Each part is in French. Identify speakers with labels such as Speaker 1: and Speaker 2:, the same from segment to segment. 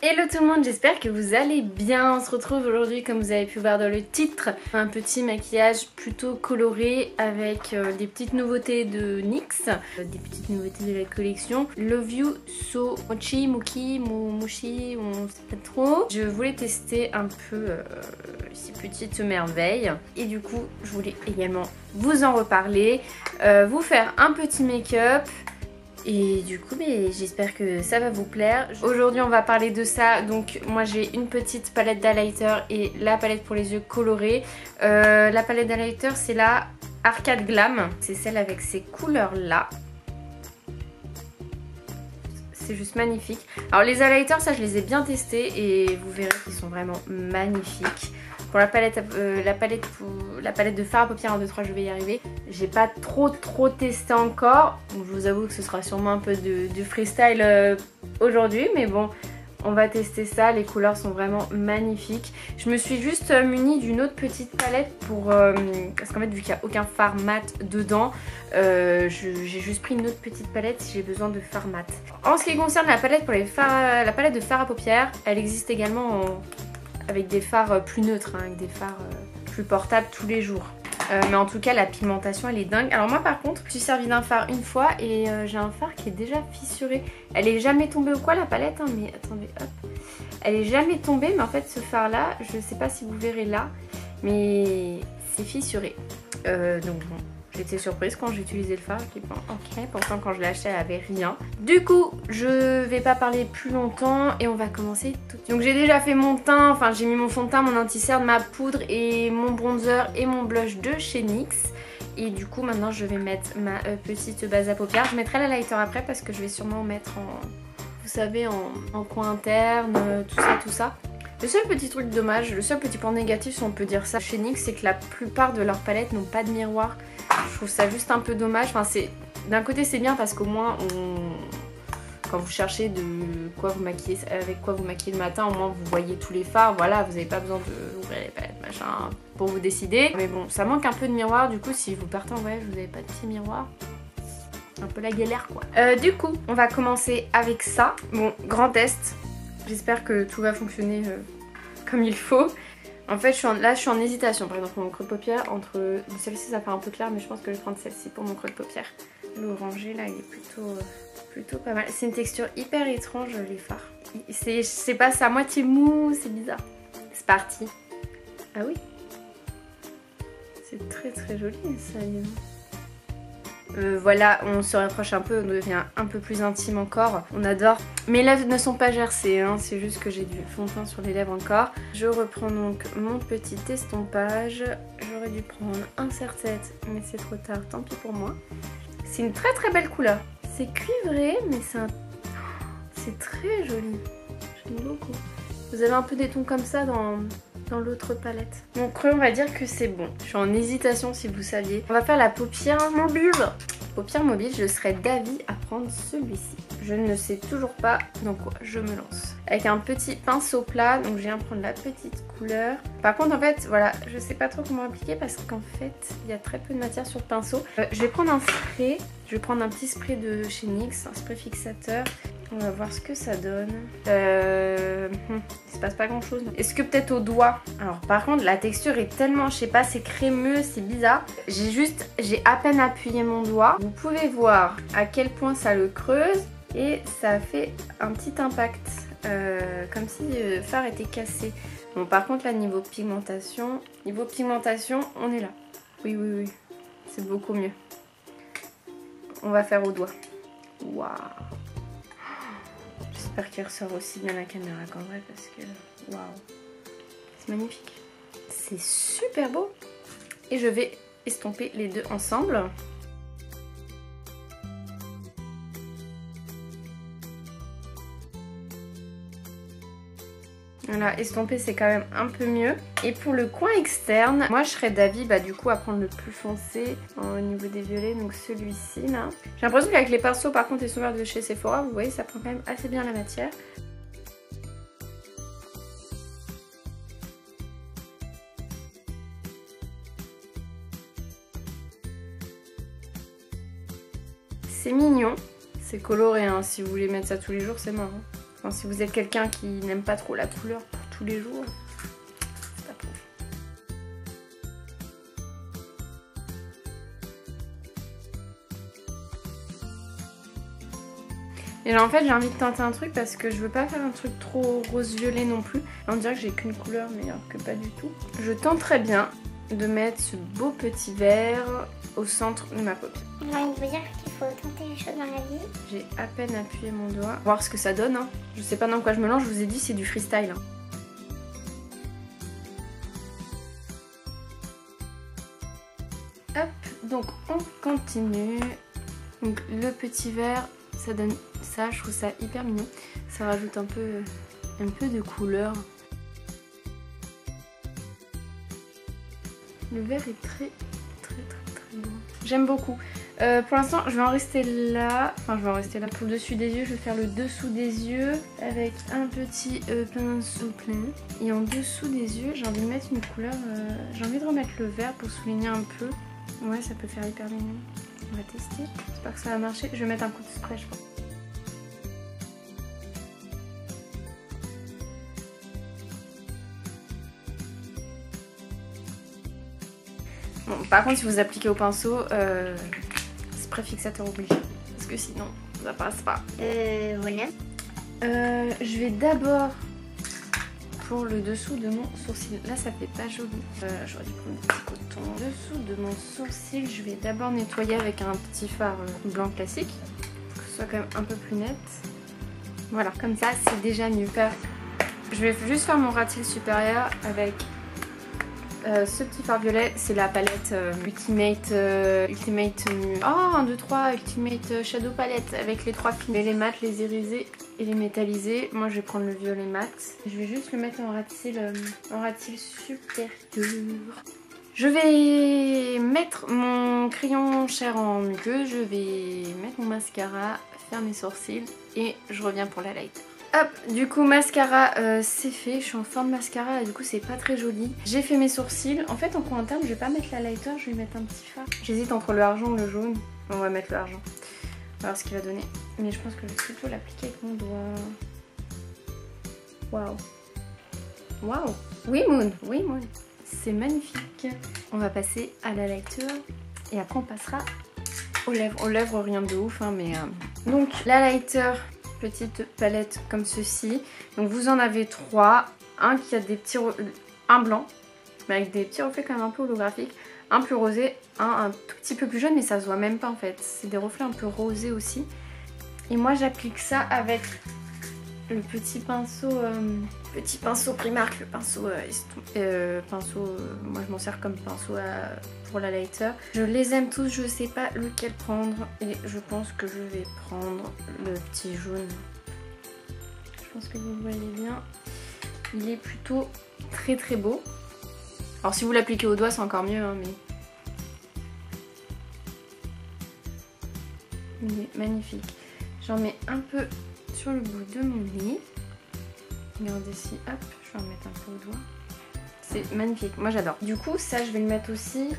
Speaker 1: Hello tout le monde, j'espère que vous allez bien. On se retrouve aujourd'hui, comme vous avez pu voir dans le titre, un petit maquillage plutôt coloré avec des petites nouveautés de NYX, des petites nouveautés de la collection Love You So Mochi, Mushi, on sait pas trop. Je voulais tester un peu ces petites merveilles et du coup je voulais également vous en reparler, vous faire un petit make-up. Et du coup j'espère que ça va vous plaire. Aujourd'hui on va parler de ça. Donc moi j'ai une petite palette d'highlighter et la palette pour les yeux colorés. La palette d'highlighter c'est la Arcade Glam. C'est celle avec ces couleurs là. C'est juste magnifique. Alors les highlighters ça je les ai bien testés et vous verrez qu'ils sont vraiment magnifiques. Pour la palette de fard à paupières 1, 2, 3 je vais y arriver. J'ai pas trop testé encore. Donc je vous avoue que ce sera sûrement un peu de freestyle aujourd'hui. Mais bon, on va tester ça. Les couleurs sont vraiment magnifiques. Je me suis juste munie d'une autre petite palette pour... parce qu'en fait vu qu'il n'y a aucun fard mat dedans, j'ai juste pris une autre petite palette si j'ai besoin de fard mat. En ce qui concerne la palette pour la palette de fard à paupières, elle existe également avec des fards plus neutres, hein, avec des fards plus portables tous les jours. Mais en tout cas la pigmentation elle est dingue. Alors moi par contre je suis servi d'un fard une fois et j'ai un fard qui est déjà fissuré. Elle est jamais tombée ou quoi la palette hein, mais attendez hop. Elle est jamais tombée mais en fait ce fard là, je sais pas si vous verrez là, mais c'est fissuré. Donc bon. J'étais surprise quand j'ai utilisé le fard, je dis bon ok, pourtant quand je l'ai acheté elle avait rien. Du coup je vais pas parler plus longtemps et on va commencer tout de suite. Donc j'ai déjà fait mon teint, enfin j'ai mis mon fond de teint, mon anti-cerne, ma poudre et mon bronzer et mon blush de chez NYX. Et du coup maintenant je vais mettre ma petite base à paupières. Je mettrai la lighter après parce que je vais sûrement mettre en, vous savez, en coin interne, tout ça. Le seul petit truc dommage, le seul petit point négatif si on peut dire ça chez NYX, c'est que la plupart de leurs palettes n'ont pas de miroir. Je trouve ça juste un peu dommage. Enfin, d'un côté c'est bien parce qu'au moins quand vous cherchez de quoi vous maquiller, avec quoi vous maquiller le matin, au moins vous voyez tous les fards. Voilà, vous n'avez pas besoin d'ouvrir les palettes machin pour vous décider. Mais bon, ça manque un peu de miroir. Du coup, si vous partez en voyage, vous n'avez pas de petit miroir. Un peu la galère quoi. Du coup, on va commencer avec ça. Bon, grand test. J'espère que tout va fonctionner comme il faut. En fait, là, je suis en hésitation. Par exemple, mon creux de paupière, entre... Celle-ci, ça fait un peu clair, mais je pense que je vais prendre celle-ci pour mon creux de paupière. L'orangé, là, il est plutôt pas mal. C'est une texture hyper étrange, les fards. C'est pas, c'est à moitié mou, c'est bizarre. C'est parti. Ah oui. C'est très joli, ça. Voilà, on se rapproche un peu, on devient un peu plus intime encore. On adore. Mes lèvres ne sont pas gercées, hein, c'est juste que j'ai du fond de teint sur les lèvres encore. Je reprends donc mon petit estompage. J'aurais dû prendre un serre-tête, mais c'est trop tard, tant pis pour moi. C'est une très belle couleur. C'est cuivré, mais c'est très joli. J'aime beaucoup. Vous avez un peu des tons comme ça dans l'autre palette. Mon creux, on va dire que c'est bon. Je suis en hésitation si vous saviez. On va faire la paupière mobile. Paupière mobile, je serais d'avis à prendre celui-ci. Je ne sais toujours pas dans quoi je me lance. Avec un petit pinceau plat, donc je viens prendre la petite couleur. Par contre, en fait, voilà, je sais pas trop comment appliquer parce qu'en fait, il y a très peu de matière sur le pinceau. Je vais prendre un spray. Je vais prendre un petit spray de chez NYX, un spray fixateur. On va voir ce que ça donne. Il se passe pas grand chose. Est-ce que peut-être au doigt? Alors par contre la texture est tellement, je sais pas, c'est crémeux, c'est bizarre. J'ai à peine appuyé mon doigt. Vous pouvez voir à quel point ça le creuse et ça fait un petit impact. Comme si le fard était cassé. Bon par contre là niveau pigmentation, on est là. Oui. C'est beaucoup mieux. On va faire au doigt. Waouh. J'espère qu'il ressort aussi bien la caméra qu'en vrai parce que waouh, c'est magnifique. C'est super beau. Et je vais estomper les deux ensemble. Voilà, estomper c'est quand même un peu mieux. Et pour le coin externe, moi je serais d'avis du coup à prendre le plus foncé au niveau des violets, donc celui-ci là. J'ai l'impression qu'avec les pinceaux par contre, ils sont verts de chez Sephora, vous voyez ça prend quand même assez bien la matière. C'est mignon, c'est coloré hein, si vous voulez mettre ça tous les jours c'est marrant. Enfin, si vous êtes quelqu'un qui n'aime pas trop la couleur pour tous les jours, c'est pas pour vous. Et là en fait j'ai envie de tenter un truc parce que je veux pas faire un truc trop rose-violet non plus. Là, on dirait que j'ai qu'une couleur mais alors que pas du tout. Je tenterais bien de mettre ce beau petit vert au centre de ma paupière.
Speaker 2: J'ai envie de vous dire qu'il faut tenter les choses dans la vie.
Speaker 1: J'ai à peine appuyé mon doigt. Voir ce que ça donne. Hein. Je sais pas dans quoi je me lance, je vous ai dit c'est du freestyle. Hein. Hop, donc on continue. Donc le petit vert, ça donne ça, je trouve ça hyper mignon. Ça rajoute un peu de couleur. Le vert est très beau. J'aime beaucoup. Pour l'instant, je vais en rester là. Enfin, je vais en rester là. Pour le dessus des yeux, je vais faire le dessous des yeux avec un petit pinceau plein. Et en dessous des yeux, j'ai envie de mettre une couleur. J'ai envie de remettre le vert pour souligner un peu. Ouais, ça peut faire hyper mignon. On va tester. J'espère que ça va marcher. Je vais mettre un coup de spray, je pense. Bon, par contre, si vous appliquez au pinceau, spray fixateur obligé. Parce que sinon, ça passe pas.
Speaker 2: Voilà.
Speaker 1: Je vais d'abord pour le dessous de mon sourcil. Là, ça fait pas joli. J'aurais dû prendre du petit coton. Dessous de mon sourcil, je vais d'abord nettoyer avec un petit fard blanc classique. Pour que ce soit quand même un peu plus net. Voilà, comme ça, c'est déjà mieux. Je vais juste faire mon ras de cils supérieur avec ce petit fard violet. C'est la palette Ultimate 1, 2, 3 Ultimate Shadow Palette avec les 3 films. Les mattes, les irisés et les métallisés. Moi je vais prendre le violet mat. Je vais juste le mettre en ras de cils supérieur. Je vais mettre mon crayon chair en muqueuse. Je vais mettre mon mascara, faire mes sourcils et je reviens pour la lighter. Hop, du coup mascara c'est fait, je suis en fin de mascara et du coup c'est pas très joli. J'ai fait mes sourcils, en fait en coin interne je vais pas mettre la lighter, je vais mettre un petit fard. J'hésite entre le argent ou le jaune, on va mettre le argent. On va voir ce qu'il va donner. Mais je pense que je vais plutôt l'appliquer avec mon doigt. Waouh. Waouh. Oui Moon, oui Moon. C'est magnifique. On va passer à la lighter et après on passera aux lèvres. Aux lèvres rien de ouf hein, mais... Donc la lighter... Petite palette comme ceci. Donc vous en avez 3. Un qui a des petits... Un blanc, mais avec des petits reflets quand même un peu holographiques. Un plus rosé, un tout petit peu plus jaune, mais ça se voit même pas en fait. C'est des reflets un peu rosés aussi. Et moi j'applique ça avec le petit pinceau Primark, le pinceau moi je m'en sers comme pinceau pour la lighter. Je les aime tous, je sais pas lequel prendre et je pense que je vais prendre le petit jaune. Je pense que vous voyez bien, il est plutôt très beau. Alors si vous l'appliquez au doigt c'est encore mieux hein, mais il est magnifique. J'en mets un peu sur le bout de mon nez. Regardez ici, hop, je vais en mettre un peu au doigt. C'est magnifique, moi j'adore. Du coup, ça je vais le mettre aussi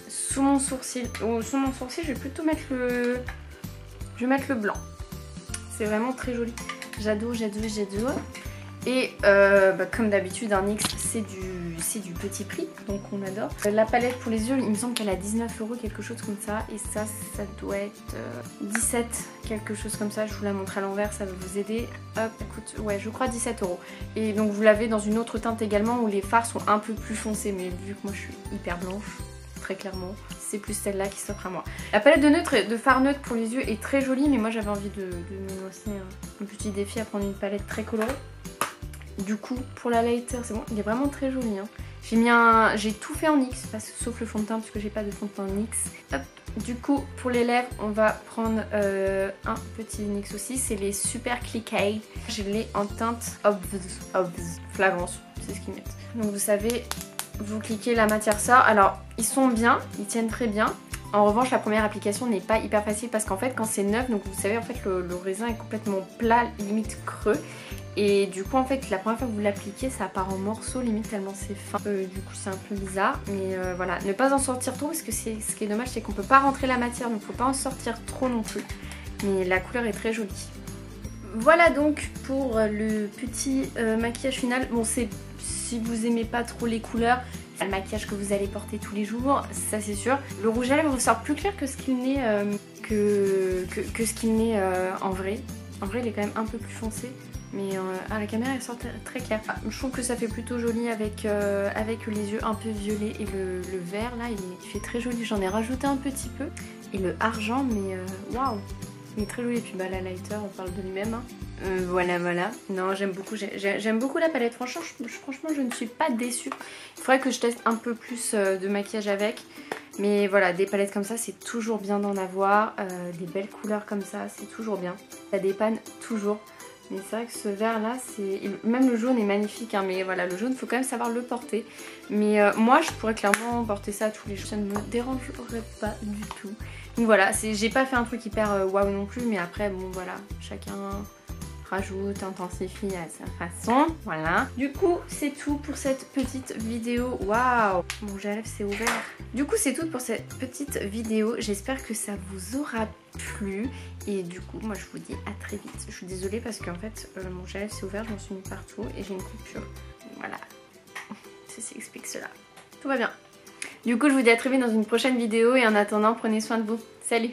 Speaker 1: sous mon sourcil. Sous mon sourcil, je vais plutôt mettre le... Je vais mettre le blanc. C'est vraiment très joli. J'adore. Et comme d'habitude, un NYX c'est du petit prix, donc on adore. La palette pour les yeux, il me semble qu'elle a 19 €, quelque chose comme ça. Et ça doit être 17, quelque chose comme ça. Je vous la montre à l'envers, ça va vous aider. Hop, écoute, ouais, je crois 17 €. Et donc vous l'avez dans une autre teinte également où les fards sont un peu plus foncés. Mais vu que moi je suis hyper blanche, très clairement, c'est plus celle-là qui s'offre à moi. La palette de fard neutre pour les yeux est très jolie, mais moi j'avais envie de me lancer un petit défi à prendre une palette très colorée. Du coup, pour la lighter, c'est bon, il est vraiment très joli. Hein. J'ai tout fait en NYX, sauf le fond de teint, parce que j'ai pas de fond de teint NYX. Hop. Du coup, pour les lèvres, on va prendre un petit NYX aussi, c'est les Super Cliquet. Je l'ai en teinte Flagrance, c'est ce qu'ils mettent. Donc vous savez, vous cliquez, la matière sort. Alors, ils sont bien, ils tiennent très bien. En revanche, la première application n'est pas hyper facile parce qu'en fait, quand c'est neuf, donc vous savez, en fait, le raisin est complètement plat, limite creux. Et du coup, en fait, la première fois que vous l'appliquez, ça part en morceaux, limite tellement c'est fin. Du coup, c'est un peu bizarre. Mais voilà, ne pas en sortir trop parce que ce qui est dommage, c'est qu'on peut pas rentrer la matière, donc faut pas en sortir trop non plus. Mais la couleur est très jolie. Voilà donc pour le petit maquillage final. Bon, c'est si vous aimez pas trop les couleurs, c'est le maquillage que vous allez porter tous les jours, ça c'est sûr. Le rouge à lèvres ressort plus clair que ce qu'il n'est ce qu'il n'est en vrai. En vrai, il est quand même un peu plus foncé. Mais à la caméra, elle sort très clair. Je trouve que ça fait plutôt joli avec les yeux un peu violets et le vert là, il fait très joli. J'en ai rajouté un petit peu. Et le argent, mais waouh, il est très joli. Et puis bah, la lighter, on parle de lui-même. Hein. Voilà. Non, j'aime beaucoup la palette. Franchement, je ne suis pas déçue. Il faudrait que je teste un peu plus de maquillage avec. Mais voilà, des palettes comme ça, c'est toujours bien d'en avoir. Des belles couleurs comme ça, c'est toujours bien. Ça dépanne toujours. Mais c'est vrai que ce vert là, même le jaune est magnifique, hein, mais voilà, le jaune, il faut quand même savoir le porter. Mais moi, je pourrais clairement porter ça tous les jours, ça ne me dérangerait pas du tout. Donc voilà, j'ai pas fait un truc hyper waouh non plus, mais après, bon voilà, chacun rajoute, intensifie à sa façon, voilà. Du coup, c'est tout pour cette petite vidéo. Waouh, mon rouge à lèvres s'est ouvert. Du coup, c'est tout pour cette petite vidéo. J'espère que ça vous aura plu. Et du coup, moi, je vous dis à très vite. Je suis désolée parce qu'en fait, mon rouge à lèvres s'est ouvert, je m'en suis mis partout et j'ai une coupure. Voilà, ceci explique cela. Tout va bien. Du coup, je vous dis à très vite dans une prochaine vidéo et en attendant, prenez soin de vous. Salut!